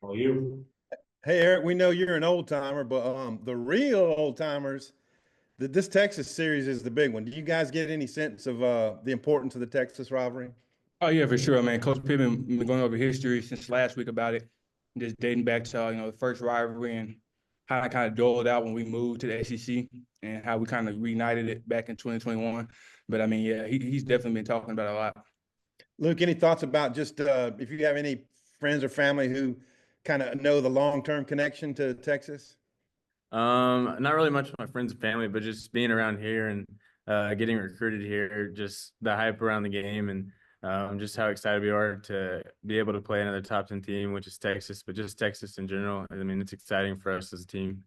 Well, you. Hey Eric, we know you're an old timer, but the real old timers, this Texas series is the big one. Do you guys get any sense of the importance of the Texas rivalry? Oh yeah, for sure, man. Coach Pittman been going over history since last week about it, just dating back to the first rivalry and how it kind of doled out when we moved to the SEC and how we kind of reunited it back in 2021. But I mean, yeah, he's definitely been talking about it a lot. Luke, any thoughts about just if you have any friends or family who kind of know the long-term connection to Texas? Not really much with my friends and family, but just being around here and getting recruited here, just the hype around the game and just how excited we are to be able to play another top 10 team, which is Texas, but just Texas in general. I mean, it's exciting for us as a team.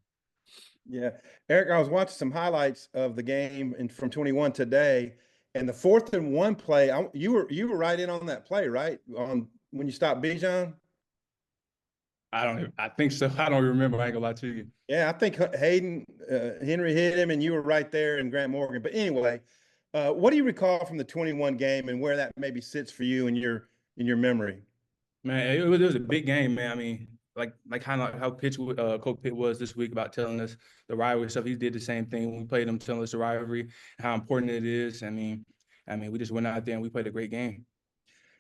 Yeah, Eric, I was watching some highlights of the game from 21 today, and the 4th and 1 play. You were right in on that play, right? On when you stopped Bijan. I think so. I don't remember. I ain't gonna lie to you. Yeah, I think Hayden Henry hit him, and you were right there in Grant Morgan. But anyway, what do you recall from the 21 game, and where that maybe sits for you in your memory? Man, it was a big game, man. I mean, like kind of how Coach Pitt was this week about telling us the rivalry stuff. He did the same thing when we played him, telling us the rivalry, how important it is. I mean, we just went out there and we played a great game.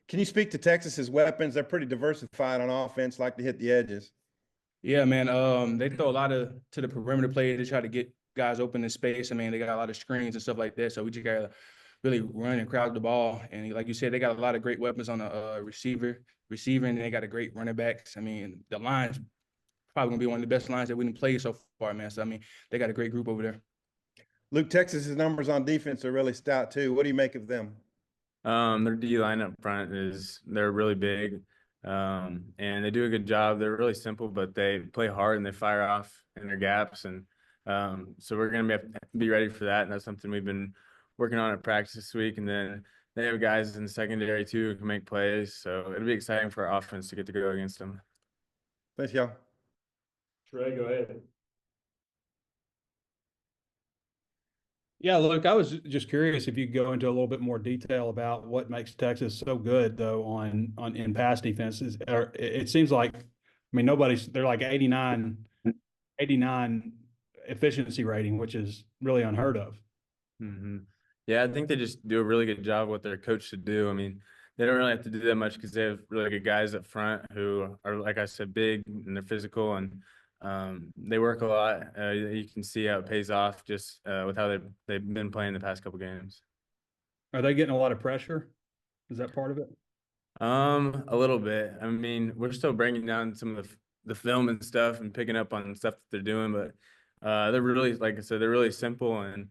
Can you speak to Texas's weapons? They're pretty diversified on offense, like to hit the edges. Yeah, man. They throw a lot of to the perimeter play. They try to get guys open in space. I mean, they got a lot of screens and stuff like that. So we just gotta really run and crowd the ball. And like you said, they got a lot of great weapons on the receiving, and they got a great running backs. I mean, the line's probably gonna be one of the best lines that we didn't play so far, man. So I mean, they got a great group over there. Luke, Texas's numbers on defense are really stout too. What do you make of them? Their D line up front they're really big, and they do a good job. They're really simple, but they play hard and they fire off in their gaps, and so we're gonna be ready for that. And that's something we've been working on at practice this week. And then they have guys in the secondary too who can make plays, so it'll be exciting for our offense to get to go against them. Thanks, y'all. Trey, go ahead. Yeah, look, I was just curious if you could go into a little bit more detail about what makes Texas so good, though, on in pass defenses. It seems like, I mean, they're like 89 efficiency rating, which is really unheard of. hmm Yeah, I think they just do a really good job of what their coach should do. I mean, they don't really have to do that much because they have really good guys up front who are, like I said, big and they're physical and they work a lot. You can see how it pays off just with how they've been playing the past couple games. Are they getting a lot of pressure? Is that part of it? A little bit. I mean, we're still breaking down some of the film and stuff and picking up on stuff that they're doing, but they're really, like I said, they're really simple and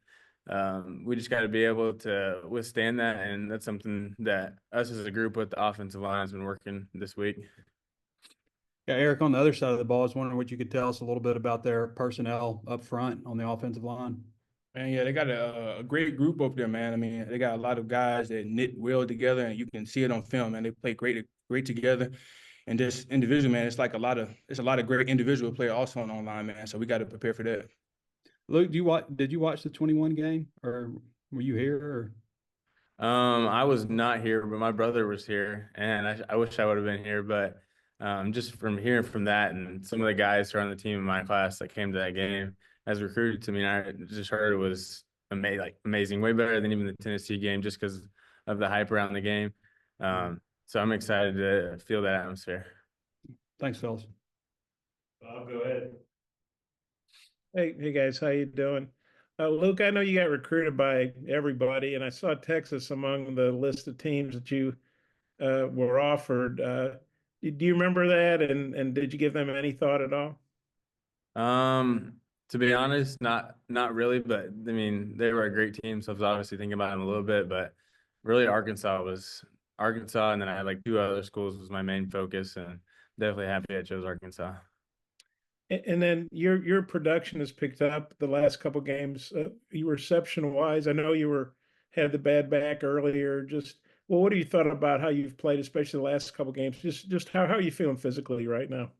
we just got to be able to withstand that, and that's something that us as a group with the offensive line has been working this week. Yeah, Eric, on the other side of the ball, I was wondering what you could tell us a little bit about their personnel up front on the offensive line. And yeah, they got a great group over there, man. I mean, they got a lot of guys that knit well together, and you can see it on film, and they play great together. And just individual, man, it's a lot of great individual play also on online, man. So we got to prepare for that. Luke, did you watch the 21 game, or were you here? Or? I was not here, but my brother was here, and I wish I would have been here. But just from hearing from that, and some of the guys who are on the team in my class that came to that game as recruited to me, and I just heard it was amazing, way better than even the Tennessee game, just because of the hype around the game. So I'm excited to feel that atmosphere. Thanks, fellas. Bob, go ahead. Hey guys, how you doing? Luke, I know you got recruited by everybody, and I saw Texas among the list of teams that you were offered. Do you remember that? And did you give them any thought at all? To be honest, not really, but I mean they were a great team, so I was obviously thinking about them a little bit, but really Arkansas, and then I had like two other schools was my main focus, and definitely happy I chose Arkansas. And then your production has picked up the last couple games. You reception wise, I know you were had the bad back earlier. Just well, what do you thought about how you've played, especially the last couple games? Just how are you feeling physically right now?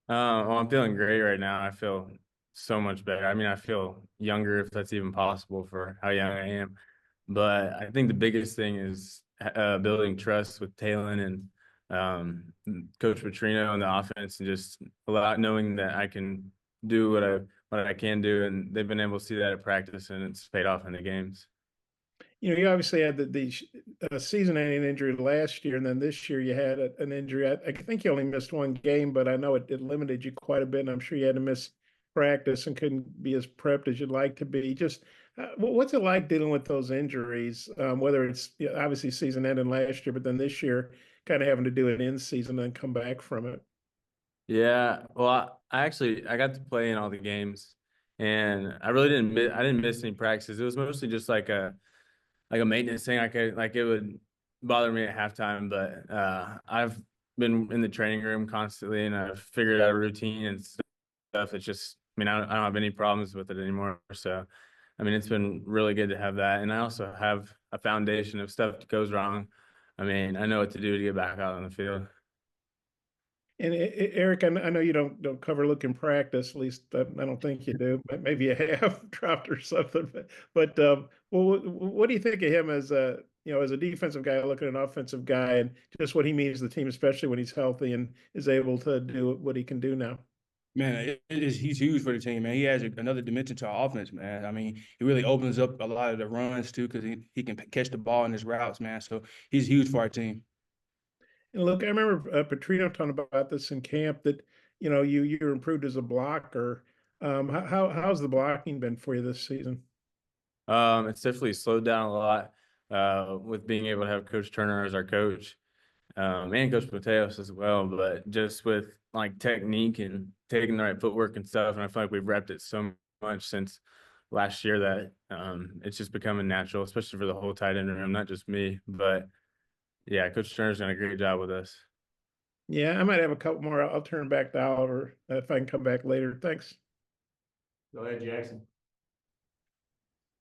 Well, I'm feeling great right now. I feel so much better. I mean, I feel younger if that's even possible for how young I am. But I think the biggest thing is building trust with Talon and Coach Petrino and the offense, and just knowing that I can do what I can do, and they've been able to see that at practice, and it's paid off in the games. You obviously had the season-ending injury last year, and then this year you had an injury. I think you only missed one game, but I know it limited you quite a bit, and I'm sure you had to miss practice and couldn't be as prepped as you'd like to be. Just what's it like dealing with those injuries? Whether it's obviously season ending last year, but then this year kind of having to do it in season and come back from it. Yeah, well, I got to play in all the games, and I really I didn't miss any practices. It was mostly just like a maintenance thing. Like it would bother me at halftime, but I've been in the training room constantly, and I've figured out a routine and stuff. It's just, I mean, I don't have any problems with it anymore. So, I mean, it's been really good to have that, and I also have a foundation of stuff that goes wrong. I mean, I know what to do to get back out on the field. And Eric, I know you don't cover look in practice. At least I don't think you do. But maybe you have dropped or something. But well, what do you think of him as a as a defensive guy looking at an offensive guy, and just what he means to the team, especially when he's healthy and is able to do what he can do now? Man, he's huge for the team, man. He adds another dimension to our offense, man. I mean, he really opens up a lot of the runs too, because he can catch the ball in his routes, man. So he's huge for our team. And look, I remember Petrino talking about this in camp that you're improved as a blocker. How's the blocking been for you this season? It's definitely slowed down a lot with being able to have Coach Turner as our coach, and Coach Mateos as well. But just with like technique and taking the right footwork and stuff, and I feel like we've repped it so much since last year that it's just becoming natural, especially for the whole tight end room, not just me. But yeah, Coach Turner's done a great job with us. Yeah, I might have a couple more. I'll turn back to Oliver if I can come back later. Thanks. Go ahead, Jackson.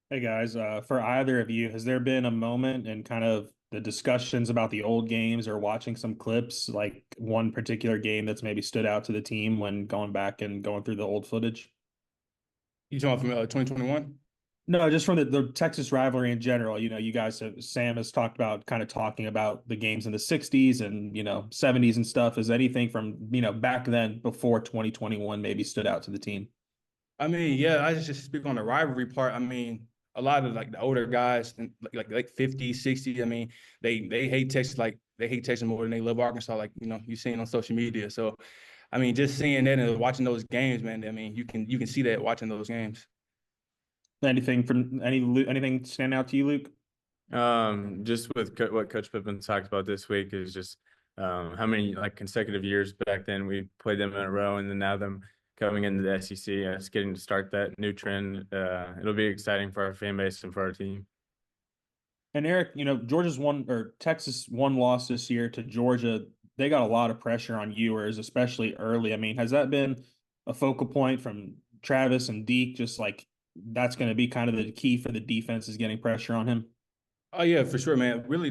Hey guys, for either of you, has there been a moment in kind of the discussions about the old games or watching some clips, like one particular game that's maybe stood out to the team when going back and going through the old footage? You talking from 2021? No, just from the Texas rivalry in general. You guys have, Sam has talked about kind of talking about the games in the 60s and, 70s and stuff. Is anything from, back then before 2021 maybe stood out to the team? I mean, yeah, I just speak on the rivalry part. I mean, a lot of like the older guys, like 50, 60. I mean, they hate Texas they hate Texas more than they love Arkansas. Like you've seen on social media. So, I mean, just seeing that and watching those games, man. I mean, you can see that watching those games. Anything stand out to you, Luke? Just with what Coach Pippen talked about this week is just how many like consecutive years back then we played them in a row, and then now them coming into the SEC, it's getting to start that new trend. It'll be exciting for our fan base and for our team. And Eric, Texas one loss this year to Georgia. They got a lot of pressure on ewers, especially early. I mean, has that been a focal point from Travis and Deke? Just like that's going to be kind of the key for the defense is getting pressure on him. Oh yeah, for sure, man. Really,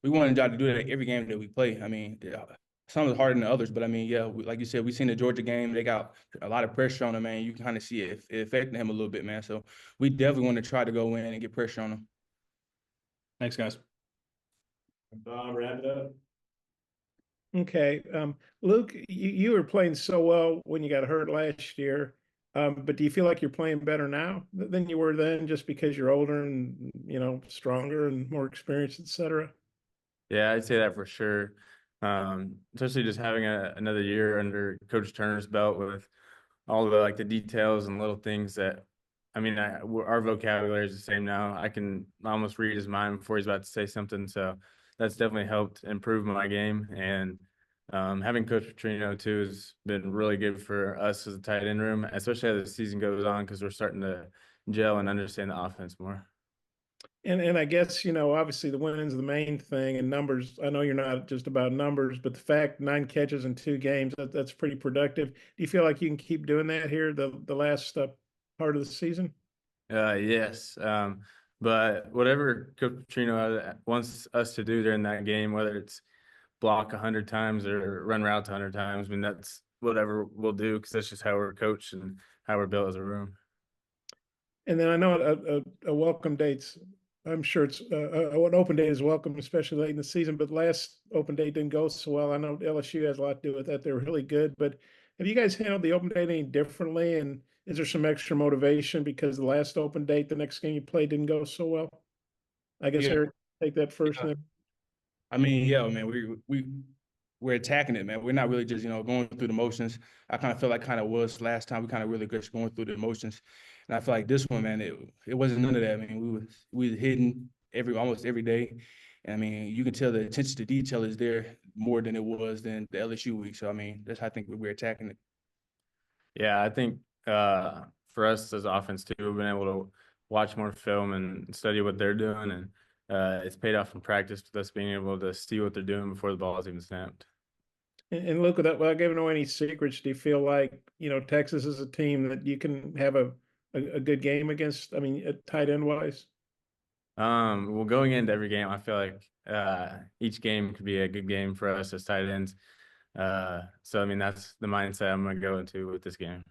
we wanted y'all to do that every game that we play. I mean, yeah, some is harder than others, but I mean, yeah, like you said, we seen the Georgia game. They got a lot of pressure on them, man. You can kind of see it affecting him a little bit, man. So we definitely want to try to go in and get pressure on them. Thanks, guys. Wrap it up. Okay. Luke, you were playing so well when you got hurt last year. But do you feel like you're playing better now than you were then just because you're older and, stronger and more experienced, et cetera? Yeah, I'd say that for sure. Especially just having another year under Coach Turner's belt with all the details and little things that, I mean, our vocabulary is the same now. I can almost read his mind before he's about to say something. So that's definitely helped improve my game. And having Coach Petrino too has been really good for us as a tight end room, especially as the season goes on, because we're starting to gel and understand the offense more. And I guess, obviously the winning's the main thing and numbers. I know you're not just about numbers, but the fact 9 catches in 2 games, that's pretty productive. Do you feel like you can keep doing that here the last part of the season? Yes. But whatever Coach Petrino wants us to do during that game, whether it's block 100 times or run routes 100 times, I mean, that's whatever we'll do because that's just how we're coached and how we're built as a room. And then I know a welcome date's I'm sure it's an open day is welcome, especially late in the season. But last open day didn't go so well. I know LSU has a lot to do with that. They're really good. But have you guys handled the open day any differently? And is there some extra motivation because the last open date, the next game you played didn't go so well? I guess Yeah. Eric, take that first. Yeah. Then. I mean, yeah, man, we're attacking it, man. We're not really just, going through the motions. I kind of feel like was last time. We kind of really just going through the motions. And I feel like this one, man, it wasn't none of that. I mean, we was hitting almost every day. And I mean, you can tell the attention to detail is there more than it was than the LSU week. So I mean, that's how I think we're attacking it. Yeah, I think for us as offense too, we've been able to watch more film and study what they're doing, and it's paid off in practice with us being able to see what they're doing before the ball's even snapped. And look at that. Without giving away any secrets, do you feel like Texas is a team that you can have a good game against? I mean, tight end wise. Well, going into every game, I feel like each game could be a good game for us as tight ends. So I mean, that's the mindset I'm going to go into with this game.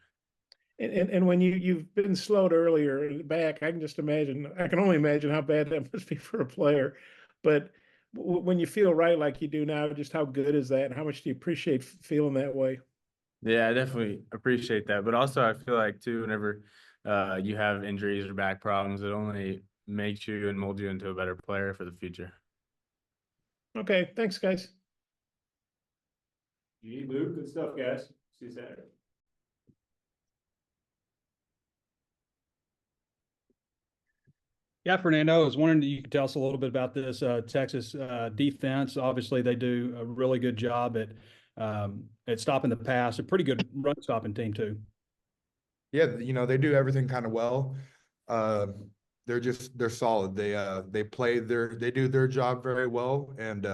And when you've been slowed earlier back, I can only imagine how bad that must be for a player. But when you feel right like you do now, just how good is that, and how much do you appreciate feeling that way? Yeah, I definitely appreciate that. But also, I feel like too, whenever you have injuries or back problems, it only makes you and molds you into a better player for the future. Okay, thanks, guys. Luke, good stuff, guys. See you Saturday. Yeah, Fernando, I was wondering if you could tell us a little bit about this Texas defense. Obviously, they do a really good job at stopping the pass. A pretty good run stopping team too. Yeah, they do everything kind of well. They're solid. They do their job very well, and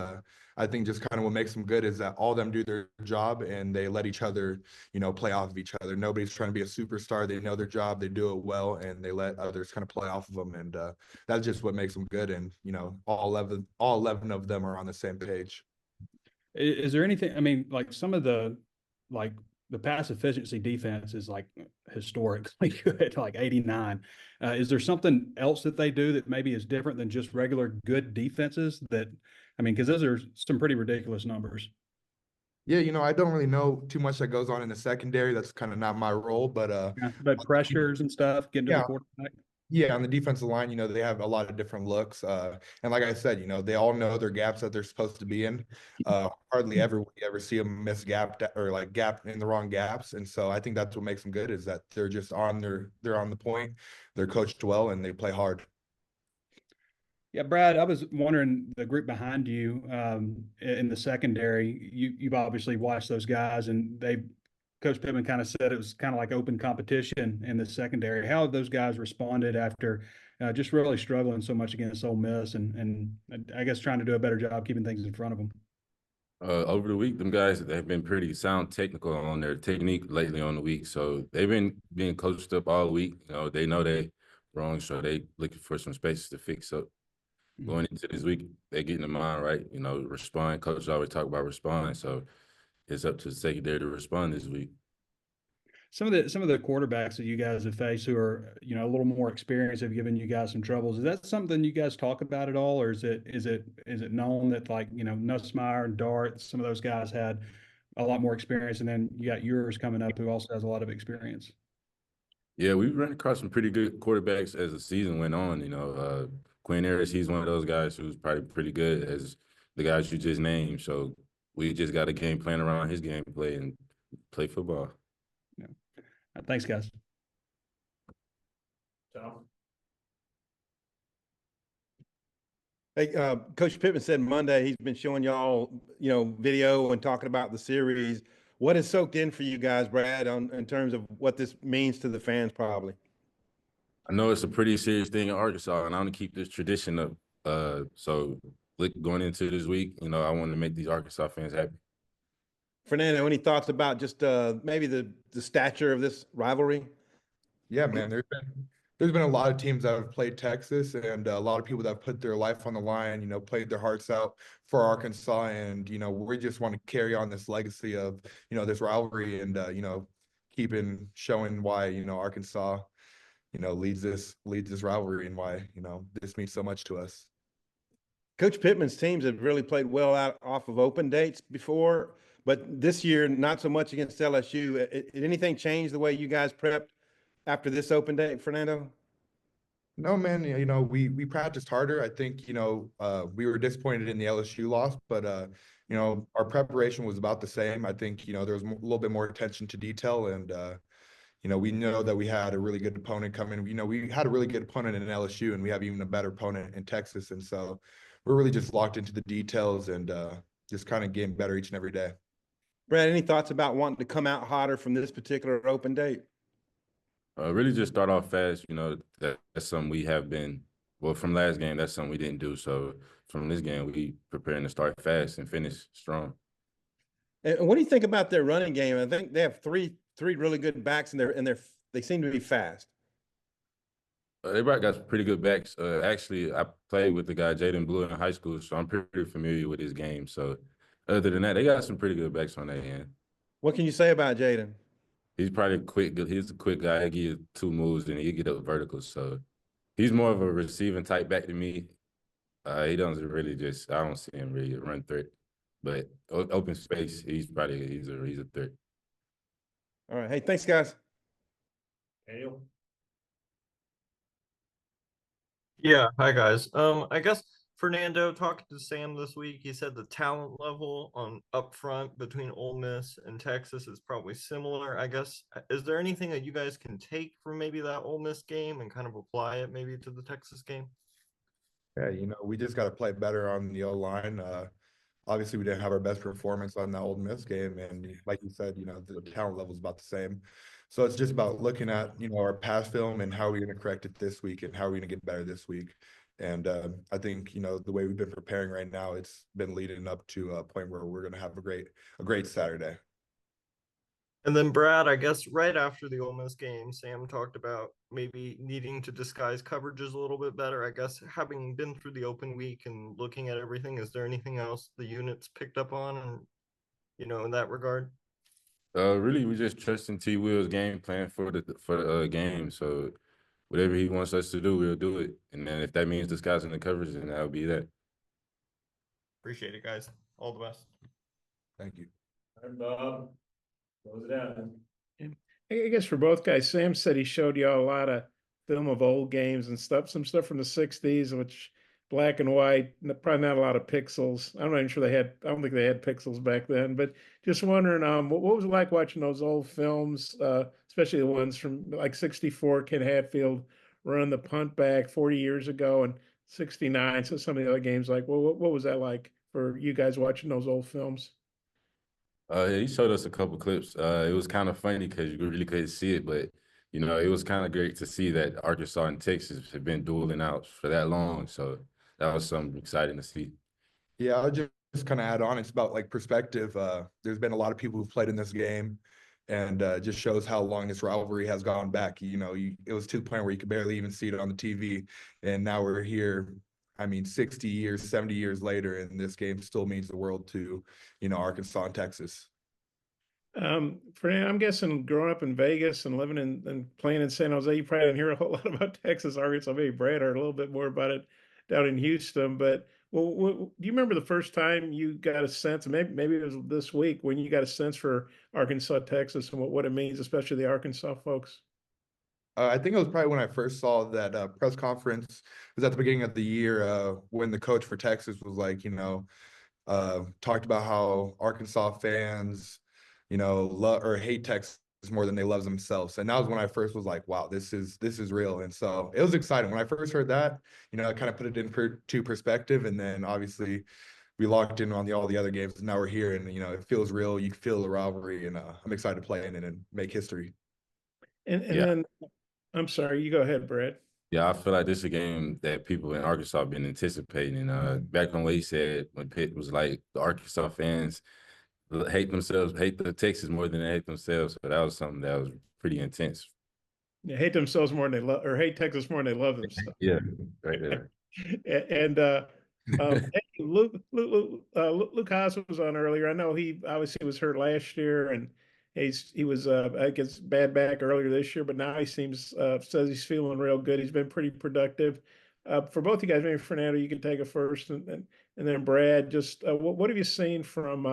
I think just kind of what makes them good is that all of them do their job and they let each other, play off of each other. Nobody's trying to be a superstar. They know their job, they do it well, and they let others kind of play off of them, and that's just what makes them good. And all 11 of them are on the same page. Is there anything? I mean, like some of the pass efficiency defense is like historically good, like 89. Is there something else that they do that maybe is different than just regular good defenses? Because those are some pretty ridiculous numbers. Yeah, I don't really know too much that goes on in the secondary. That's kind of not my role, but But pressures and stuff, getting to the yeah. quarterback. Yeah, on the defensive line, they have a lot of different looks. And like I said, they all know their gaps that they're supposed to be in. Hardly ever would you ever see them miss or like gap in the wrong gaps. And so I think that's what makes them good is that they're just they're on the point, they're coached well, and they play hard. Yeah, Brad, I was wondering the group behind you in the secondary. You've obviously watched those guys, and Coach Pittman kind of said it was kind of like open competition in the secondary. How have those guys responded after just really struggling so much against Ole Miss, and I guess trying to do a better job keeping things in front of them? Over the week, them guys, they've been pretty sound technical on their technique lately on the week. So they've been being coached up all week. They know they wrong, so they looking for some spaces to fix up. Going into this week, they getting the mind right. Respond. Coach always talk about respond. So it's up to the secondary to respond this week. Some of the quarterbacks that you guys have faced who are a little more experienced have given you guys some troubles. Is that something you guys talk about at all, or is it known that like Nussmeier and Dart, some of those guys had a lot more experience, and then you got yours coming up who also has a lot of experience? Yeah, we ran across some pretty good quarterbacks as the season went on. Quinn Harris, he's one of those guys who's probably pretty good as the guys you just named. So we just got a game plan around his gameplay and play football. Yeah. Thanks, guys. Hey, Coach Pittman said Monday he's been showing y'all, video and talking about the series. What has soaked in for you guys, Brad, in terms of what this means to the fans, probably? I know it's a pretty serious thing in Arkansas, and I want to keep this tradition up. So going into this week, I want to make these Arkansas fans happy. Fernando, any thoughts about just maybe the stature of this rivalry? Yeah, man, there's been a lot of teams that have played Texas, and a lot of people that have put their life on the line, played their hearts out for Arkansas. And, we just want to carry on this legacy of, this rivalry and, showing why, Arkansas, leads this rivalry and why, this means so much to us. Coach Pittman's teams have really played well out off of open dates before, but this year, not so much against LSU. Did anything change the way you guys prepped after this open date, Fernando? No, man, we practiced harder. I think, we were disappointed in the LSU loss, but, our preparation was about the same. I think, there was a little bit more attention to detail, and, we know that we had a really good opponent coming. We had a really good opponent in LSU, and we have even a better opponent in Texas. And so we're really just locked into the details and just kind of getting better each and every day. Brad, any thoughts about wanting to come out hotter from this particular open date? Really just start off fast. That's something we have been, well, from last game, that's something we didn't do. So from this game, we preparing to start fast and finish strong. And what do you think about their running game? I think they have three really good backs, and they seem to be fast. Everybody got some pretty good backs. Actually, I played with the guy Jaden Blue in high school, so I'm pretty familiar with his game. So other than that, they got some pretty good backs on their end. What can you say about Jaden? He's probably quick. He's a quick guy. He give you 2 moves and he get up vertical. So he's more of a receiving type back than me. He doesn't really I don't see him really run threat. But open space, he's a threat. All right. Hey, thanks, guys. Yeah, hi guys. I guess Fernando, talking to Sam this week, he said the talent level on up front between Ole Miss and Texas is probably similar. I guess, is there anything that you guys can take from maybe that Ole Miss game and kind of apply it maybe to the Texas game? Yeah, we just got to play better on the O-line. Obviously, we didn't have our best performance on that Ole Miss game, and like you said, the talent level is about the same. So it's just about looking at, our past film and how are we going to correct it this week and how are we going to get better this week. And I think, the way we've been preparing right now, it's been leading up to a point where we're going to have a great Saturday. And then Brad, I guess right after the Ole Miss game, Sam talked about maybe needing to disguise coverages a little bit better. I guess having been through the open week and looking at everything, is there anything else the units picked up on and, in that regard? Really, we just trusting T. Will's game plan for the game. So whatever he wants us to do, we'll do it. And then if that means disguising the coverage, then that'll be that. Appreciate it, guys. All the best. Thank you. All right, Bob. Close it out. I guess for both guys, Sam said he showed you all a lot of film of old games and stuff, some stuff from the 60s, which black and white, probably not a lot of pixels. I'm not even sure I don't think they had pixels back then, but just wondering, what was it like watching those old films, especially the ones from like 64, Ken Hatfield run the punt back 40 years ago, and 69. So some of the other games, like, well, what was that like for you guys watching those old films? He showed us a couple clips. It was kind of funny because you really couldn't see it, but it was kind of great to see that Arkansas and Texas have been dueling out for that long. So that was something exciting to see. Yeah, I'll just kind of add on. It's about like perspective. There's been a lot of people who've played in this game, and just shows how long this rivalry has gone back. It was to the point where you could barely even see it on the TV, and now we're here. 60 years, 70 years later, and this game still means the world to, Arkansas and Texas. I'm guessing growing up in Vegas and living and playing in San Jose, you probably didn't hear a whole lot about Texas, Arkansas. Maybe Brad heard a little bit more about it down in Houston. But do you remember the first time you got a sense, maybe it was this week, when you got a sense for Arkansas, Texas, and what it means, especially the Arkansas folks? I think it was probably when I first saw that press conference. It was at the beginning of the year when the coach for Texas was like, talked about how Arkansas fans, love or hate Texas more than they love themselves. And that was when I first was like, wow, this is real. And so it was exciting. When I first heard that, I kind of put it into perspective. And then obviously we locked in on all the other games. And now we're here, and, it feels real. You can feel the rivalry, and I'm excited to play in it and make history. And then, I'm sorry, you go ahead, Brad. Yeah, I feel like this is a game that people in Arkansas have been anticipating. Back on what he said, when Pitt was like, the Arkansas fans hate the Texas more than they hate themselves. So that was something that was pretty intense. Yeah, hate themselves more than they love, or hate Texas more than they love themselves. Yeah, right there. And hey, Luke Hasz was on earlier. I know he obviously was hurt last year, and He was I guess bad back earlier this year, but now he seems says he's feeling real good. He's been pretty productive. For both you guys, maybe Fernando, you can take it first, and then Brad. Just what have you seen from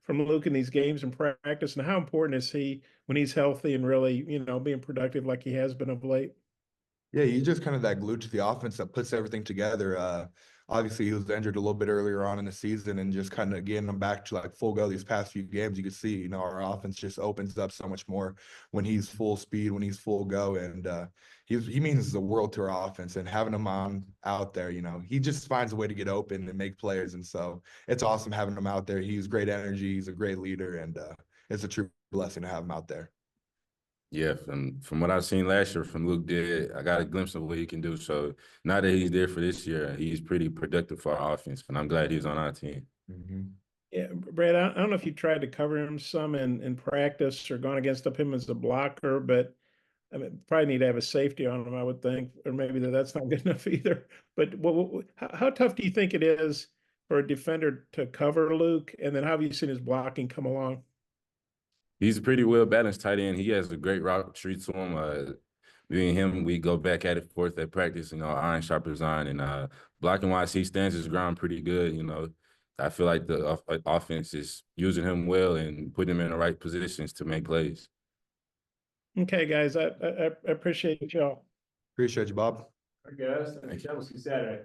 Luke in these games and practice, and how important is he when he's healthy and really being productive like he has been of late? Yeah, he's just kind of that glue to the offense that puts everything together. Obviously, he was injured a little bit earlier on in the season, and just kind of getting him back to like full go these past few games, you could see, our offense just opens up so much more when he's full speed, when he's full go, and he means the world to our offense. And having him out there, he just finds a way to get open and make plays, and so it's awesome having him out there. He's great energy, he's a great leader, and it's a true blessing to have him out there. Yeah, from what I've seen last year from Luke did, I got a glimpse of what he can do. So now that he's there for this year, he's pretty productive for our offense, and I'm glad he's on our team. Mm-hmm. Yeah, Brad, I don't know if you tried to cover him some in practice or gone against him as a blocker, but I mean, probably need to have a safety on him, I would think, or maybe that's not good enough either. But how tough do you think it is for a defender to cover Luke? And then how have you seen his blocking come along? He's a pretty well balanced tight end. He has a great route tree to him. Me and him, we go back at it forth at practice, iron sharpens iron. And blocking wise, he stands his ground pretty good. I feel like the offense is using him well and putting him in the right positions to make plays. Okay, guys, I appreciate y'all. Appreciate you, Bob. All right, guys. Thanks. Have a good Saturday.